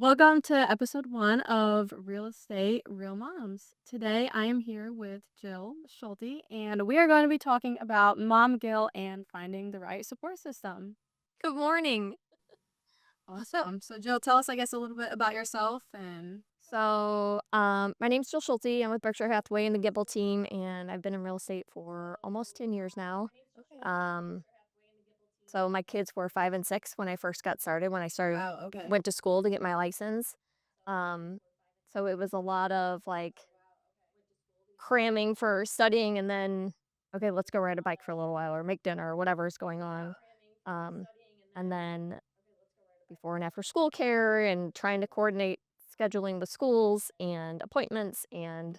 Welcome to episode 1 of Real Estate Real Moms. Today I am here with Jill Schulte, and we are going to be talking about mom guilt and finding the right support system. Good morning. Awesome. So, Jill, tell us, I guess, a little bit about yourself and. My name's Jill Schulte. I'm with Berkshire Hathaway in the Gibble team, and I've been in real estate for almost 10 years now. Okay. Um, so my kids were 5 and 6 when I first got started. When I started, Wow, okay. went to school to get my license. Um, so it was a lot of like cramming for studying, and then okay, let's go ride a bike for a little while, or make dinner, or whatever's going on. Um, and then before and after school care and trying to coordinate scheduling the schools and appointments and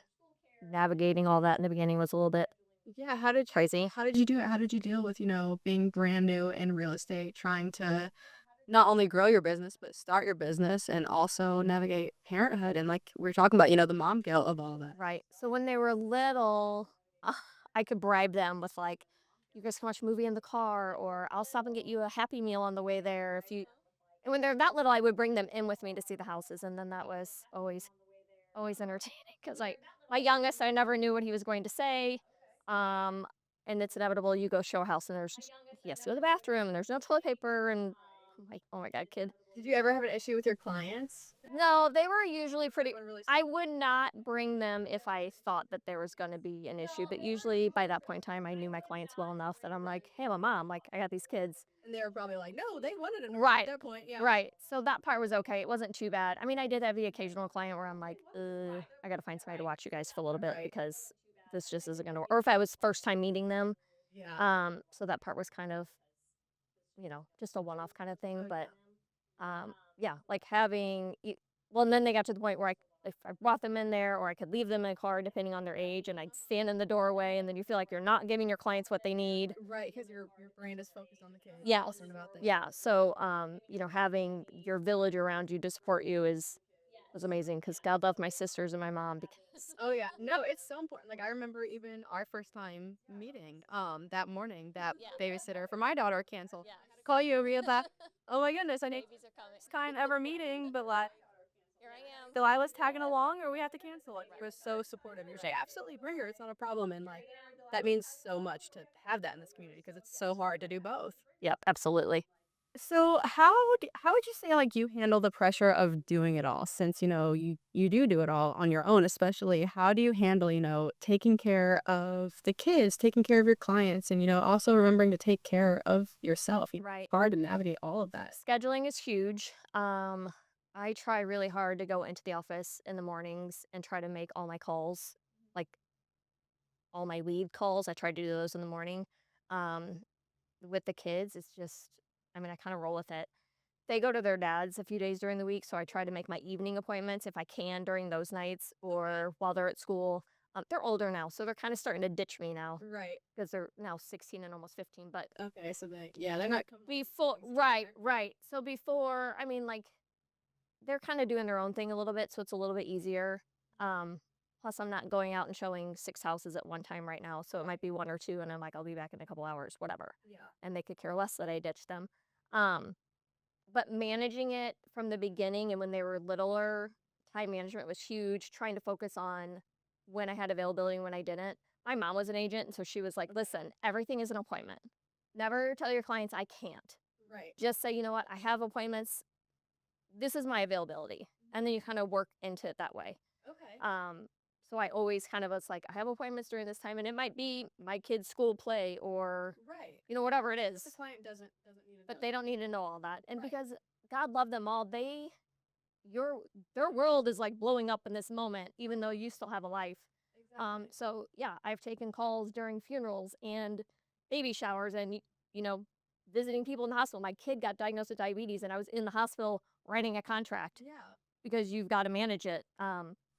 navigating all that in the beginning was a little bit Yeah, how did crazy. how did you do it? How did you deal with, being brand new in real estate, trying to not only grow your business, but start your business and also navigate parenthood and like we are talking about, the mom guilt of all that. Right. So when they were little, uh, I could bribe them with like, you guys can watch a movie in the car, or I'll stop and get you a Happy Meal on the way there. If you, and when they're that little, I would bring them in with me to see the houses, and then that was always entertaining because my youngest, I never knew what he was going to say. Um, and it's inevitable. You go show a house, and he has to go to the bathroom, and there's no toilet paper, and I'm like, oh my god, kid. Did you ever have an issue with your clients? No, they were usually pretty. Everyone really I would not bring them if I thought that there was going to be an issue, but usually by that point in time, I knew my clients well enough that I'm like, hey, I'm a mom. Like, I got these kids. and they were probably like, "No, they wanted an at Right. that point." Yeah. Right. So that part was okay. It wasn't too bad. I mean, I did have the occasional client where I'm like, I got to find somebody to watch you guys for a little bit Right. because this just isn't going to work. Or if I was first time meeting them. Yeah. So that part was kind of, just a one off kind of thing. Oh, But yeah. yeah, like well, and then they got to the point where if I brought them in there, or I could leave them in a car depending on their age, and I'd stand in the doorway, and then you feel like you're not giving your clients what they need. Right, because your brain is focused on the kid. Yeah. Concerned about things. Yeah. So, having your village around you to support you was amazing because God love my sisters and my mom because Oh yeah. No, it's so important. Like I remember even our first time meeting, that morning that yeah, babysitter for my daughter canceled. yeah, Call you, Rita. Oh my goodness, I need babies are coming. this kind of a meeting, but like Here I am. Delilah's tagging along or we have to cancel it. Right. She was so supportive. You're like, absolutely bring her. It's not a problem. And like that means so much to have that in this community because it's so hard to do both. Yep, absolutely. So how would you say like you handle the pressure of doing it all since you do it all on your own, especially how do you handle taking care of the kids, taking care of your clients, and also remembering to take care of yourself. Right. It's hard to navigate all of that. Scheduling is huge. I try really hard to go into the office in the mornings and try to make all my calls, like all my lead calls. I try to do those in the morning. Um, with the kids, it's just, I mean, I kind of roll with it. They go to their dads a few days during the week, so I try to make my evening appointments if I can during those nights or while they're at school. They're older now, so they're kind of starting to ditch me now Right. because they're now 16 and almost 15. But Okay. So they're not coming home before, things right, together. right. So before, I mean, like, they're kind of doing their own thing a little bit, so it's a little bit easier. Um, Plus, I'm not going out and showing 6 houses at one time right now, so it might be one or two, and I'm like, I'll be back in a couple hours, whatever. Yeah. And they could care less that I ditched them. Um, but managing it from the beginning and when they were littler, time management was huge, trying to focus on when I had availability and when I didn't. My mom was an agent, and so she was like, listen, everything is an appointment. Never tell your clients I can't. Right. Just say, you know what, I have appointments. This is my availability. And then you kind of work into it that way. Okay. Um, so I always kind of was like, I have appointments during this time, and it might be my kid's school play or, Right. whatever it But the is. client doesn't need to But know they that. don't need to know all that. And Right. because God love them all, your their world is like blowing up in this moment, even though you still have a life. Exactly. So yeah, I've taken calls during funerals and baby showers, and you know, visiting people in the hospital. My kid got diagnosed with diabetes, and I was in the hospital writing a contract Yeah. because you've got to manage it.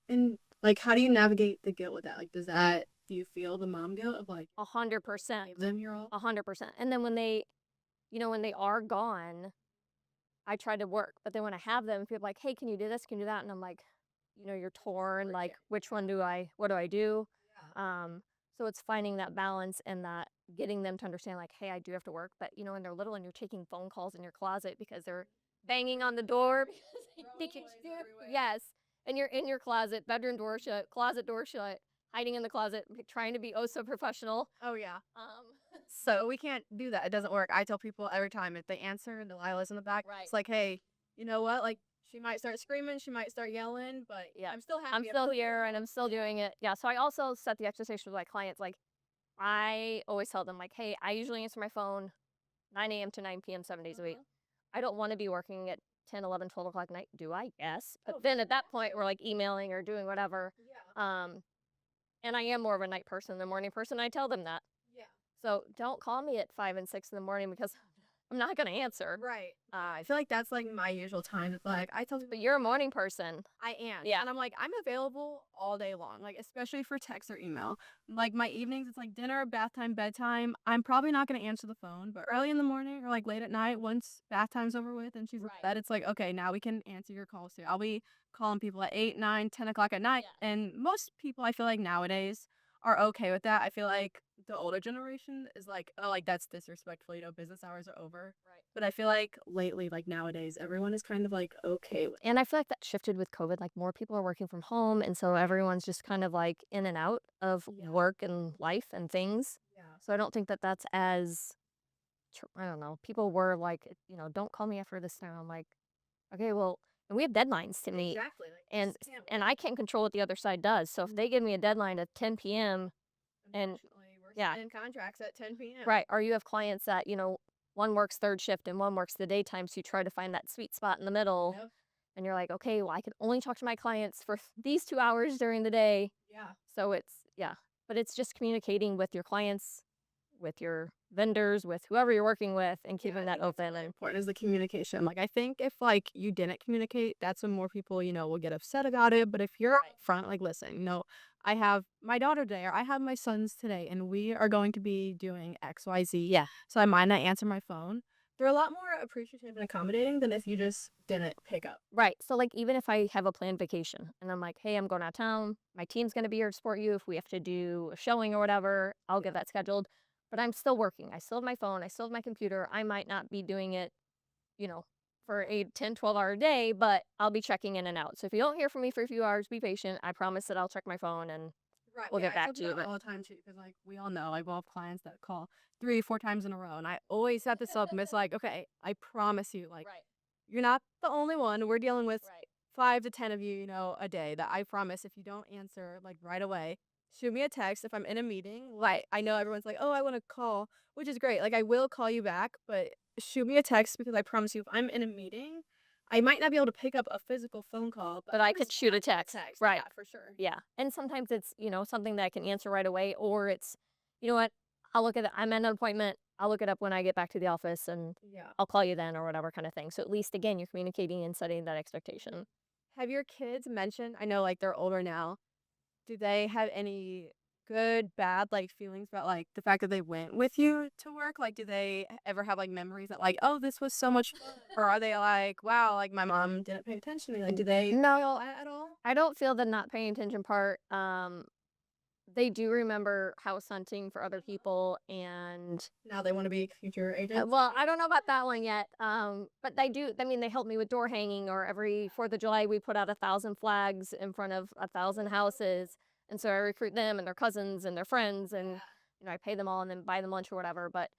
And like, how do you navigate the guilt with that? Like, do you feel the mom guilt of like, A hundred percent, give them your all? 100%. And then when they are gone, I try to work. But then when I have them, people are like, hey, can you do this? Can you do that? And I'm like, you're torn. Like, which one what do I do? Yeah. Um, so it's finding that balance and that getting them to understand, like, hey, I do have to work. But, when they're little and you're taking phone calls in your closet because they're banging on the door because Throwing toys everywhere. yes, and you're in your closet, bedroom door shut, closet door shut, hiding in the closet, trying to be oh so professional. Oh, yeah. Um, So we can't do that. It doesn't work. I tell people every time if they answer and Delilah's in the back, right. it's like, hey, you know what? Like, she might start screaming, she might start yelling, but Yeah. I'm still I'm happy. still here and I'm still doing it. Yeah. So I also set the expectation with my clients. Like I always tell them, like, hey, I usually answer my phone 9 a.m. to 9 p.m. 7 days a week. Uh-huh. I don't want to be working at 10, 11, 12 o'clock night. Do I? Yes. But Oh, then at that point, we're like emailing or doing whatever. yeah. Um, and I am more of a night person than a morning person. I tell them that. Yeah. So don't call me at 5 and 6 in the morning because I'm not going to answer. Right. I feel like that's like my usual time. It's like I tell people But you're a morning person. I am. Yeah. And I'm like, I'm available all day long, like especially for text or email. Like my evenings, it's like dinner, bath time, bedtime. I'm probably not gonna answer the phone, but early in the morning or like late at night, once bath time's over with and she's in Right. bed, it's like, okay, now we can answer your calls too. I'll be calling people at 8, 9, 10 o'clock at night. Yeah. And most people I feel like nowadays are okay with that. I feel like the older generation is like, oh, like that's disrespectful, business hours are over. Right. But I feel like lately, like nowadays, everyone is kind of like okay with And I feel like that shifted with COVID. Like more people are working from home. And so everyone's just kind of like in and out of yeah. work and life and things. Yeah. So I don't think that that's as, I don't know. People were like, don't call me after this time. I'm like, okay, well, and we have deadlines to meet. Exactly, like, And just can't and I can't control what the other side does. So if they give me a deadline at 10 p.m. and unfortunately, we're yeah, signing contracts at 10 p.m. right, or you have clients that, one works third shift and one works the daytime, so you try to find that sweet spot in the middle. Yep. And you're like, okay, well, I can only talk to my clients for these 2 hours during the day. Yeah. So yeah, but it's just communicating with your clients, with your vendors, with whoever you're working with, and Yeah, keeping I that think that's open. really And important is the communication. Like, I think if, like, you didn't communicate, that's when more people, will get upset about it. But if you're right, upfront, like, listen, I have my daughter today, or I have my sons today, and we are going to be doing XYZ. yeah, So I might not answer my phone. They're a lot more appreciative and accommodating than if you just didn't pick up. right. So like, even if I have a planned vacation and I'm like, hey, I'm going out of town, my team's going to be here to support you. If we have to do a showing or whatever, I'll get Yeah. that scheduled. But I'm still working. I still have my phone. I still have my computer. I might not be doing it you know, for a 10, 12-hour day, but I'll be checking in and out. So if you don't hear from me for a few hours, be patient. I promise that I'll check my phone and Right. we'll Yeah, get I tell back to people you. that But all the time too, because like we all know, like we'll have clients that call 3, 4 times in a row, and I always set this up, and it's like, okay, I promise you, like right, you're not the only one. We're dealing with right, 5 to 10 of you, a day. That I promise, if you don't answer like right away, shoot me a text if I'm in a meeting. Like I know everyone's like, oh, I want to call, which is great. Like I will call you back, but shoot me a text because I promise you, if I'm in a meeting, I might not be able to pick up a physical phone call, but but I I can could shoot a respond to text. a text. Right. Yeah, for sure. Yeah. And sometimes it's, something that I can answer right away, or it's, you know what, I'll look at it. I'm at an appointment. I'll look it up when I get back to the office and Yeah. I'll call you then or whatever kind of thing. So at least, again, you're communicating and setting that expectation. Have your kids mentioned? I know like they're older now. Do they have any good, bad, like, feelings about, like, the fact that they went with you to work? Like, do they ever have, like, memories that, like, "Oh, this was so much fun," or are they like, "Wow, like, my mom didn't pay attention to me?" Like, do they feel No, that at all? I don't feel the not paying attention part. They do remember house hunting for other people and Now they wanna be future agents? well, I don't know about that one yet. But they do. I mean, they help me with door hanging, or every 4th of July we put out 1,000 flags in front of 1,000 houses, and so I recruit them and their cousins and their friends, and I pay them all and then buy them lunch or whatever. But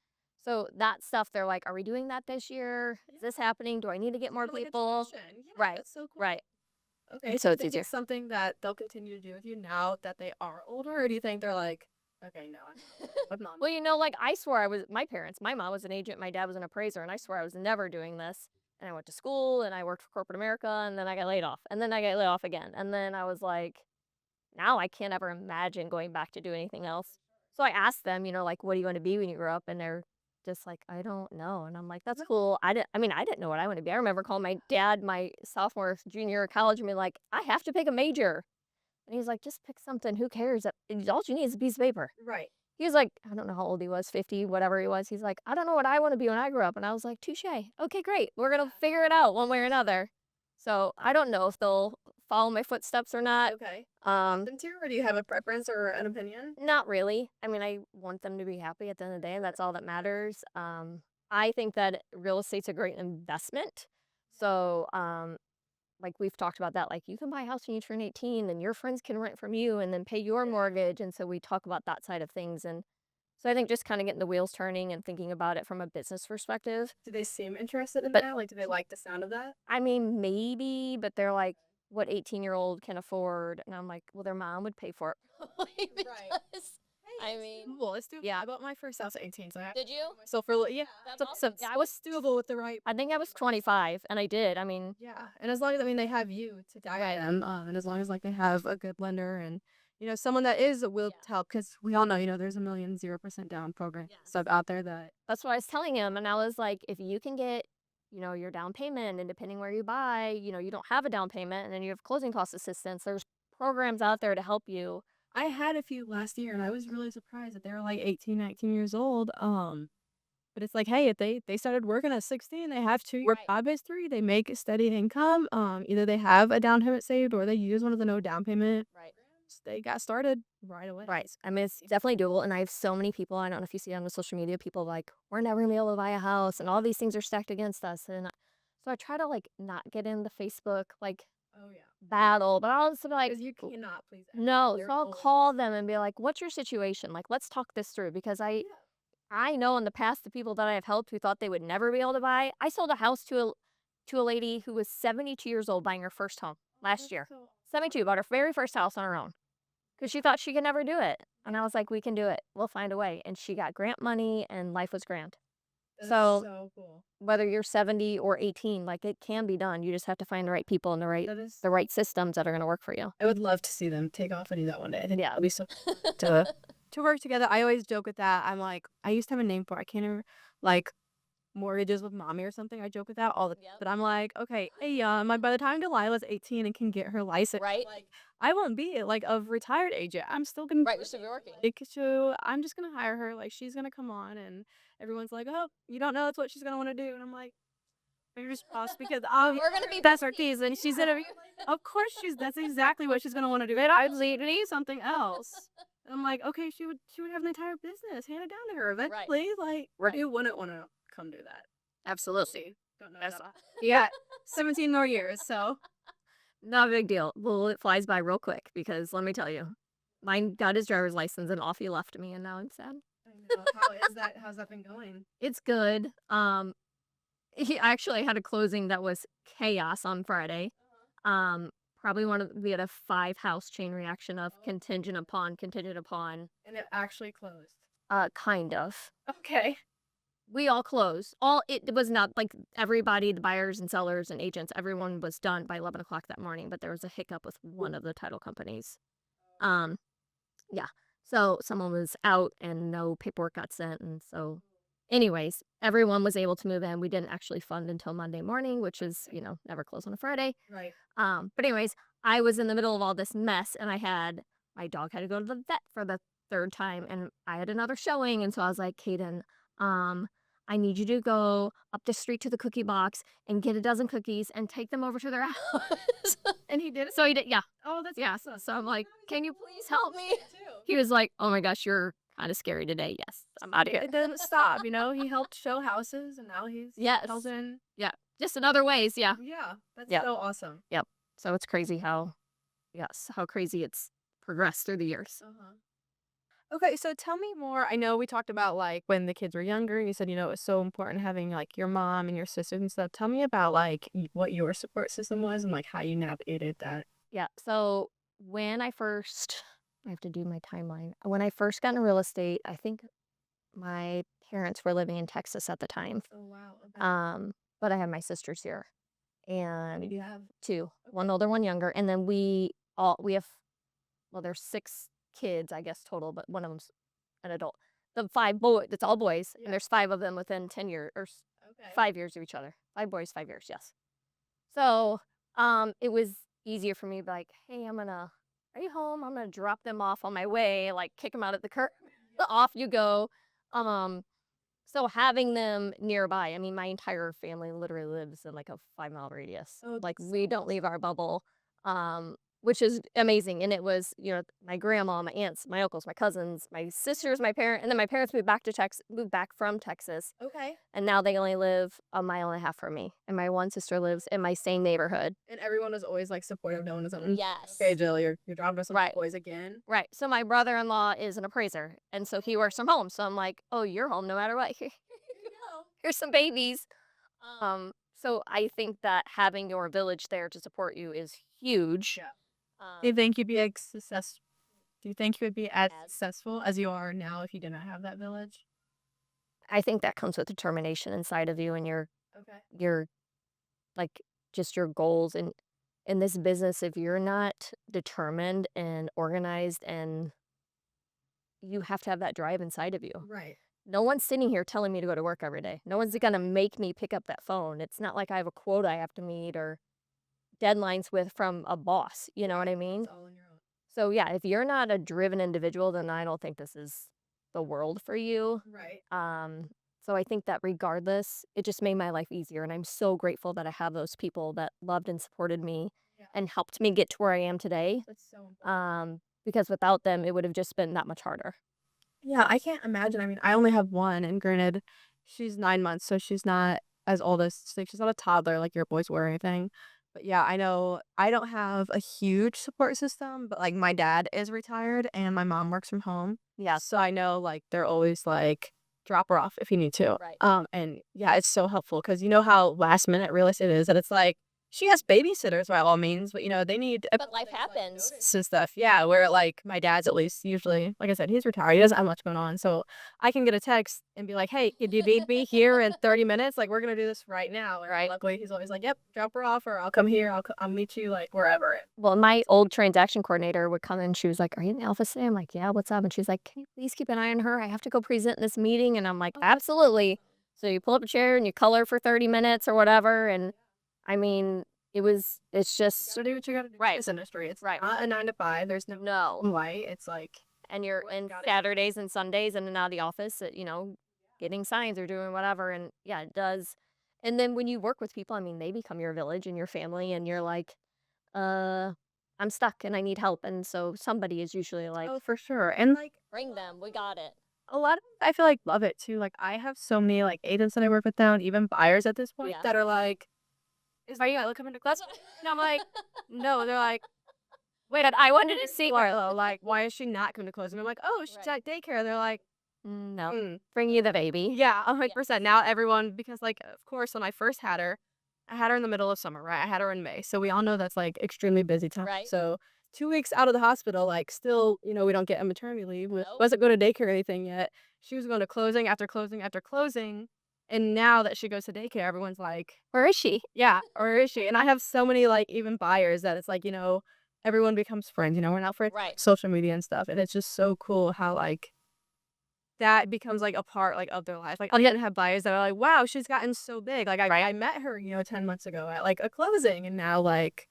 so that stuff, they're like, "Are we doing that this year? Is this happening? Do I need to get more Kinda like a people?" tradition. Yeah, Right, that's so cool. right. Okay, do So you it's think easier. it's something that they'll continue to do with you now that they are older, or do you think they're like, "Okay, no, I'm not with mom." Well, like I swore my parents, my mom was an agent, my dad was an appraiser, and I swore I was never doing this. And I went to school and I worked for corporate America and then I got laid off. And then I got laid off again. And then I was like, now I can't ever imagine going back to do anything else. So I asked them, like, what do you want to be when you grow up? And they're just like, I don't know. And I'm like, that's cool. I didn't know what I want to be. I remember calling my dad my sophomore, junior year of college and being like, I have to pick a major. And he's like, just pick something. Who cares? All you need is a piece of paper. Right. He was like, I don't know how old he was, 50, whatever he was. He's like, I don't know what I want to be when I grow up. And I was like, touche. Okay, great. We're going to figure it out one way or another. So I don't know if they'll follow my footsteps or not. Okay. Want Um, them to, or do you have a preference or an opinion? Not really. I mean, I want them to be happy at the end of the day, and that's all that matters. I think that real estate's a great investment. So, like we've talked about that, like you can buy a house when you turn 18 and your friends can rent from you and then pay your mortgage. And so we talk about that side of things. And so I think just kind of getting the wheels turning and thinking about it from a business perspective. Do they seem interested in But that? Like, do they like the sound of that? I mean, maybe, but they're like, what 18-year-old can afford? And I'm like, well, their mom would pay for it. Probably Right. because, I mean, Well, it's doable. yeah. I bought my first house at 18, so I have Did you? myself for a little, yeah, That's so, awesome. Yeah, I so was, it's doable with the right. I think I was 25 and I did. I mean, Yeah, and as long as I mean they have you to guide right. them, and as long as like they have a good lender and someone that is will Yeah. to help because we all know there's a million 0% down program Yes. stuff out there that. That's what I was telling him, and I was like, "If you can get, your down payment, and depending where you buy, you don't have a down payment, and then you have closing cost assistance, there's programs out there to help you." I had a few last year and I was really surprised that they were like 18, 19 years old. But it's like, hey, if they started working at 16, they have 2 year Right. job history, they make a steady income. Either they have a down payment saved or they use one of the no down payment. Right. They got started right away. Right. I mean, it's definitely doable, and I have so many people, I don't know if you see on the social media, people like, "We're never gonna be able to buy a house, and all these things are stacked against us," and so I try to, like, not get in the Facebook, like, Oh yeah, battle, but I'll just be like, because you cannot please everyone. "No," so There's I'll always. call them and be like, "What's your situation? Like, let's talk this through," because Yeah. I know in the past the people that I have helped who thought they would never be able to buy. I sold a house to a lady who was 72 years old buying her first home last That's year. so. 72, bought her very first house on her own because she thought she could never do it. And I was like, we can do it. We'll find a way. And she got grant money and life was grand. That is So so cool. whether you're 70 or 18, like it can be done. You just have to find the right people and the right That is. the right systems that are going to work for you. I would love to see them take off and do that one day. I think Yeah. that'd be so to to work together. I always joke with that. I'm like, I used to have a name for it. I can't remember, like mortgages with mommy or something. I joke with that all the time. Yep. But I'm like, okay, hey, by the time Delilah's 18 and can get her license, Right. like I won't be like of retired age yet. I'm still gonna be Right. You should be working. like, so I'm just gonna hire her. Like she's gonna come on, and everyone's like, oh, you don't know that's what she's gonna want to do, and I'm like. Fingers crossed because We're going to be that's her besties. keys and she's gonna be of course that's exactly what she's gonna want to do. And I need something else. I'm like, okay, she would have an entire business handed down to her Right. eventually. Like Right. who wouldn't want to come do that? Absolutely. Don't know That's that. Yeah, 17 more years, so not a big deal. Well, it flies by real quick because let me tell you, mine got his driver's license and off he left me, and now I'm sad. I know. How's that been going? It's good. He actually had a closing that was chaos on Friday. Um, Probably we had a 5 house chain reaction of contingent upon, And it actually closed. kind of. Okay. We all closed. All it was not like everybody, the buyers and sellers and agents, everyone was done by 11 o'clock that morning, but there was a hiccup with one of the title companies. Um, yeah. So someone was out and no paperwork got sent. And so, anyways, everyone was able to move in. We didn't actually fund until Monday morning, which is, never close on a Friday. Right. But anyways, I was in the middle of all this mess and my dog had to go to the vet for the third time and I had another showing. And so I was like, Kaden, um, I need you to go up the street to the cookie box and get a dozen cookies and take them over to their house. And he did it? So he did, yeah. Oh, that's Yeah. awesome. So I'm like, can you How please help me? too. He was like, oh my gosh, you're kind of scary today. Yes, I'm out of here. It doesn't stop, He helped show houses and now he's Yes. helping. Yeah. Just in other ways. Yeah. Yeah, that's Yeah. so awesome. Yep. So it's crazy how crazy it's progressed through the years. Uh-huh. Okay, so tell me more. I know we talked about like when the kids were younger, and you said, it was so important having like your mom and your sisters and stuff. Tell me about like what your support system was and like how you navigated that. Yeah. So I have to do my timeline. When I first got into real estate, I think my parents were living in Texas at the time. Oh wow. Okay. But I had my sisters here and You have 2, one older, one younger. And then we have, well, there's 6 kids, I guess, total, but one of them's an adult. The 5 boys, it's all boys. Yeah. And there's 5 of them within 10 years or okay. 5 years of each other. 5 boys, 5 years. Yes. So, it was easier for me to be like, hey, are you home? I'm gonna drop them off on my way, like kick them out at the curb. Off you go. Um, so having them nearby, I mean, my entire family literally lives in like a 5-mile radius. Oh, Like that's we so don't leave our bubble. Um, which is amazing. And it was, my grandma, my aunts, my uncles, my cousins, my sisters, my parent, and then my parents moved back from Texas, Okay. and now they only live a mile and a half from me. And my one sister lives in my same neighborhood. And everyone is always, like, supportive, no one is "Okay, Yes. Jill, you're dropping us with the Right. boys again?" Right. So my brother-in-law is an appraiser, and so he works from home. So I'm like, "Oh, you're home no matter what. Here you go. Here's some babies." So I think that having your village there to support you is huge. Yeah. Do you Um, think you'd be, like, do you think you would be as as successful as you are now if you didn't have that village? I think that comes with determination inside of you and Okay. your like just your goals and in this business if you're not determined and organized and you have to have that drive inside of you. Right. No one's sitting here telling me to go to work every day. No one's gonna make me pick up that phone. It's not like I have a quota I have to meet or deadlines with from a boss, you know what I mean? It's all on your own. So yeah, if you're not a driven individual, then I don't think this is the world for you. Right. Um, so I think that regardless, it just made my life easier. And I'm so grateful that I have those people that loved and supported me Yeah. and helped me get to where I am today. That's so important. Because without them, it would have just been that much harder. Yeah, I can't imagine. I mean, I only have one, and granted, she's 9 months, so she's not as old as like, she's not a toddler like your boys were or anything. But yeah, I know I don't have a huge support system, but like my dad is retired and my mom works from home. Yeah. So I know like they're always like drop her off if you need to. Right. And yeah, it's so helpful because you know how last minute real estate is that it's like she has babysitters by all means, but they need a But life happens. and stuff. Yeah, where like my dad's at least usually, like I said, he's retired. He doesn't have much going on. So I can get a text and be like, "Hey, could you need me here in 30 minutes? Like we're gonna do this right now." Right. Luckily he's always like, "Yep, drop her off or I'll come here. I'll meet you like wherever." Well, my old transaction coordinator would come in. She was like, "Are you in the office today?" I'm like, "Yeah, what's up?" And she's like, "Can you please keep an eye on her? I have to go present in this meeting." And I'm like, Oh, that's "Absolutely." So you pull up a chair and you color for 30 minutes or whatever. And I mean, it's you just gotta do what you gotta do in right, this industry. It's right. not a 9 to 5. There's no No. white. It's like And you're what you in gotta do. Saturdays and Sundays in and out of the office, getting signs or doing whatever. And yeah, it does. And then when you work with people, I mean, they become your village and your family, and you're like, uh, I'm stuck and I need help. And so somebody is usually like, Oh, for sure. And like bring them, we got it. a lot of I feel like love it too. Like I have so many like agents that I work with now and even buyers at this point Yeah. that are like, "Is Maria coming to class?" And I'm like, "No." They're like, Wait, I wanted to see. Marlo, like, why is she not coming to close? And I'm like, "Oh, she's Right. at daycare." They're like, No, "Mm, bring you the baby. yeah, Yeah. 100%." Now everyone, because like, of course, when I first had her, I had her in the middle of summer, right? I had her in May, so we all know that's like extremely busy time. Right. So 2 weeks out of the hospital, like, still, we don't get a maternity leave. Nope. Wasn't going to daycare or anything yet. She was going to closing after closing after closing, and now that she goes to daycare, everyone's like, Where is she? yeah, or is she? And I have so many, like, even buyers that it's like, everyone becomes friends, we're not for Right. social media and stuff, and it's just so cool how, like, that becomes, like, a part, like, of their life. Like, I'll even have buyers that are like, "Wow, she's gotten so big." Like, I met her, 10 months ago at, like, a closing, and now, like,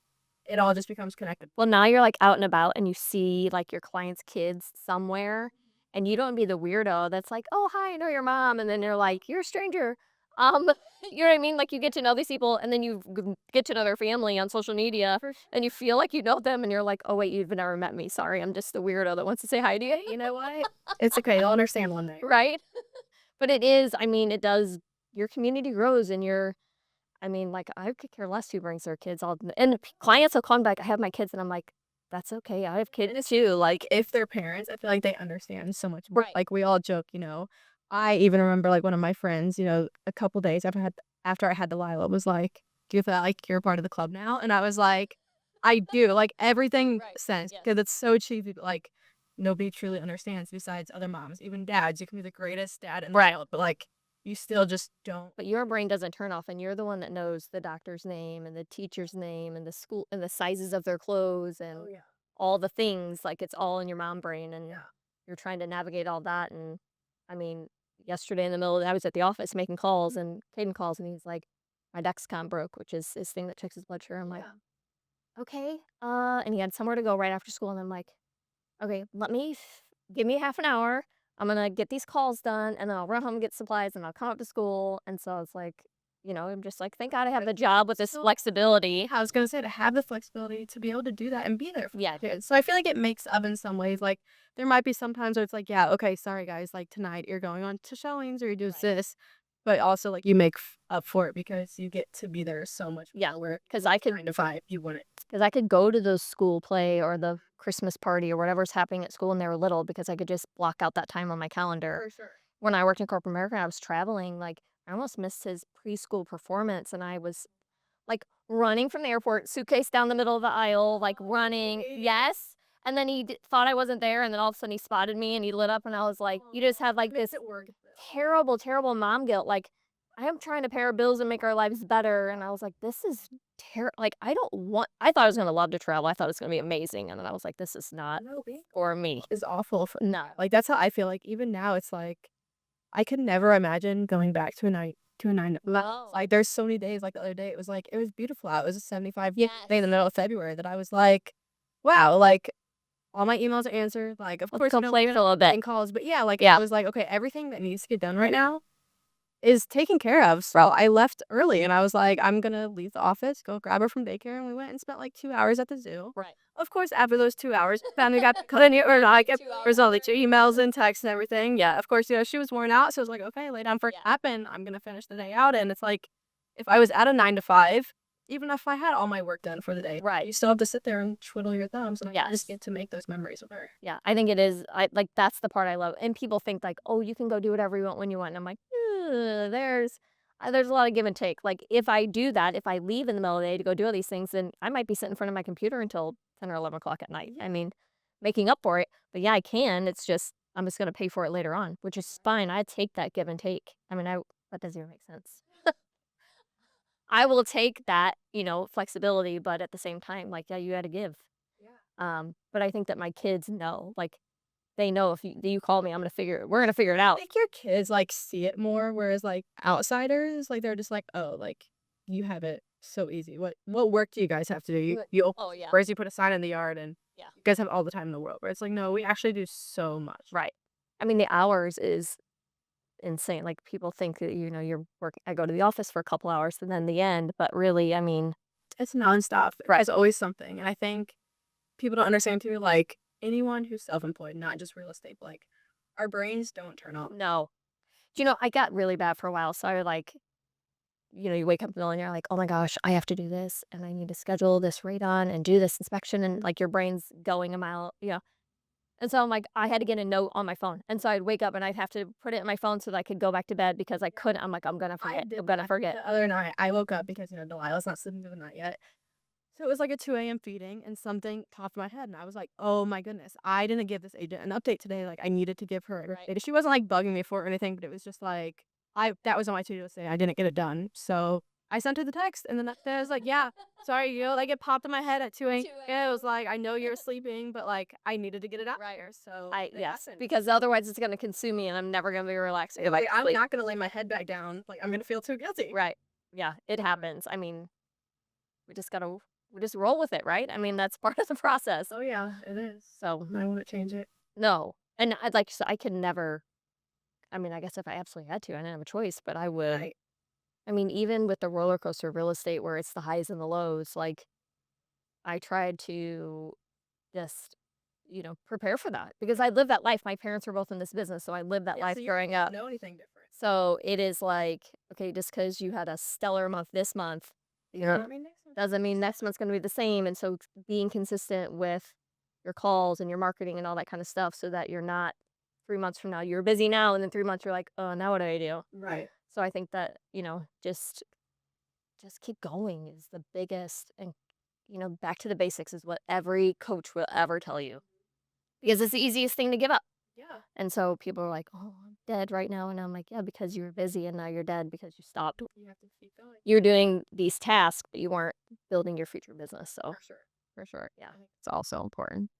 it all just becomes connected. Well, now you're like out and about and you see like your client's kids somewhere and you don't be the weirdo that's like, "Oh, hi, I know your mom." And then they're like, "You're a stranger." Um, you know what I mean? Like you get to know these people and then you get to know their family on social media For sure. and you feel like you know them and you're like, "Oh, wait, you've never met me. Sorry. I'm just the weirdo that wants to say hi to you." You know what? It's okay, you'll understand one day. Right? But it is, I mean, it does your community grows and I mean, like, I could care less who brings their kids all and clients will come back, "I have my kids," and I'm like, "That's okay, I have And kids it's too," like, if they're parents, I feel like they understand so much more. Right. Like, we all joke. I even remember, like, one of my friends, a couple days after I had Delilah was like, "Do you feel like you're a part of the club now?" And I was like, "I do." Like, everything Right. makes sense Yes. because it's so cheesy, but, like, nobody truly understands besides other moms, even dads. You can be the greatest dad in the Right. world, but, like, you still just don't. But your brain doesn't turn off, and you're the one that knows the doctor's name, and the teacher's name, and the school and the sizes of their clothes, Oh, and yeah. all the things, like, it's all in your mom brain, and Yeah. you're trying to navigate all that, and, I mean, yesterday in the middle I was at the office making calls, and Caden calls, and he's like, "My Dexcom broke," which is his thing that checks his blood sugar. I'm like, Yeah. "Okay," and he had somewhere to go right after school, and I'm like, "Okay, give me half an hour. I'm gonna get these calls done, and then I'll run home and get supplies, and I'll come up to school." And so it's like I'm just like, thank God I have the job with this flexibility. I was gonna say to have the flexibility to be able to do that and be there for Yeah. your kids. So I feel like it makes up in some ways. Like there might be some times where it's like, yeah, okay, sorry guys, like tonight you're going on to showings or you do Right. this, but also like you make up for it because you get to be there so much Yeah. more. Where Because I could 9 to 5, you wouldn't. Because I could go to the school play or the Christmas party or whatever's happening at school when they were little because I could just block out that time on my calendar. For sure. When I worked in corporate America, I was traveling, like, I almost missed his preschool performance, and I was, like, running from the airport, suitcase down the middle of the aisle, like, running. Yes. And then he thought I wasn't there, and then all of a sudden he spotted me and he lit up, and I was like, you just have like Makes this it work. terrible, terrible mom guilt. Like, I am trying to pay our bills and make our lives better. And I was like, this is terrible. Like, I thought I was going to love to travel. I thought it was going to be amazing. And then I was like, this is not No, being for me. is awful for No. like that's how I feel like even now it's like I could never imagine going back to a 9 No. like, there's so many days, like, the other day, it was, like it was beautiful out, it was a 75 day Yes. in the middle of February that I was like, "Wow," like, all my emails are answered, like, of Let's course, go play for a little bit. getting calls, but yeah, like, Yeah. I was like, "Okay, everything that needs to get done right now is taken care of." So I left early and I was like, "I'm gonna leave the office, go grab her from daycare," and we went and spent, like, 2 hours at the zoo. Right. Of course, after those 2 hours, family got plenty or I get 2 hours there's all the later. emails and texts and everything. Yeah, of course, she was worn out, so I was like, "Okay, lay down for a Yeah. nap, and I'm gonna finish the day out," and it's like, if I was at a 9 to 5, even if I had all my work done for the day, Right. you still have to sit there and twiddle your thumbs, and I Yes. just get to make those memories with her. Yeah, I think it is. That's the part I love. And people think like, oh, you can go do whatever you want when you want. And I'm like, "Ugh, there's a lot of give and take. Like if I do that, if I leave in the middle of the day to go do all these things, then I might be sitting in front of my computer until 10 or 11 o'clock at night. I mean, making up for it. But yeah, I can. It's just I'm just gonna pay for it later on, which is fine. I take that give and take. I mean, I that doesn't even make sense. I will take that, flexibility, but at the same time, like, yeah, you got to give. Yeah. But I think that my kids know, like, they know if you call me, we're gonna figure it out. Think your kids, like, see it more, whereas, like, outsiders, like, they're just like, "Oh, like, you have it so easy. What work do you guys have to do? You open Oh yeah, doors, you put a sign in the yard, and yeah, you guys have all the time in the world." Where it's like, "No, we actually do so much." right. I mean, the hours is insane. Like people think that you're working. I go to the office for a couple hours and then the end, but really, I mean, It's nonstop. right? There's always something, and I think people don't understand too, like, anyone who's self-employed, not just real estate, but, like, our brains don't turn off. No, I got really bad for a while, so I like, you wake up in the middle and you're like, oh my gosh, I have to do this, and I need to schedule this radon and do this inspection, and like your brain's going a mile, And so I'm like, I had to get a note on my phone. And so I'd wake up and I'd have to put it in my phone so that I could go back to bed because I couldn't. I'm like, I'm gonna I forget. did I'm gonna that forget. the other night. I woke up because, Delilah's not sleeping through the night yet. So it was like a 2 a.m. feeding and something popped in my head and I was like, "Oh my goodness, I didn't give this agent an update today." Like I needed to give her an Right. update. She wasn't like bugging me for it or anything, but it was just like I that was on my to-do list today. I didn't get it done. So I sent her the text and the next day I was like, "Yeah, sorry, like it popped in my head at 2 a.m. 2 Yeah, it was like I know you're sleeping, but like I needed to get it out Right. there." So I it yes, happened. because otherwise it's gonna consume me and I'm never gonna be relaxed if I Like, I'm sleep. not gonna lay my head back down. Like I'm gonna feel too guilty. Right. Yeah, it happens. I mean, we just gotta we just roll with it, right? I mean, that's part of the process. Oh yeah, it is. So I wouldn't change it. no. And I'd like so I could never I mean, I guess if I absolutely had to, I didn't have a choice, but I would. Right. I mean, even with the roller coaster of real estate where it's the highs and the lows, like I tried to just, prepare for that because I lived that life. My parents were both in this business, so I lived that Yeah, life so you growing don't up. know anything different. So it is like, okay, just because you had a stellar month this month, I mean, next time. doesn't mean next month's going to be the same. And so being consistent with your calls and your marketing and all that kind of stuff so that you're not 3 months from now, you're busy now. And then 3 months, you're like, oh, now what do I do? Right. So I think that, just keep going is the biggest. And, back to the basics is what every coach will ever tell you because it's the easiest thing to give up. Yeah. And so people are like, "Oh, I'm dead right now." And I'm like, "Yeah, because you were busy and now you're dead because you stopped. You have to keep going. You're doing these tasks, but you weren't building your future business." So, For sure. for sure, yeah. I think it's also important.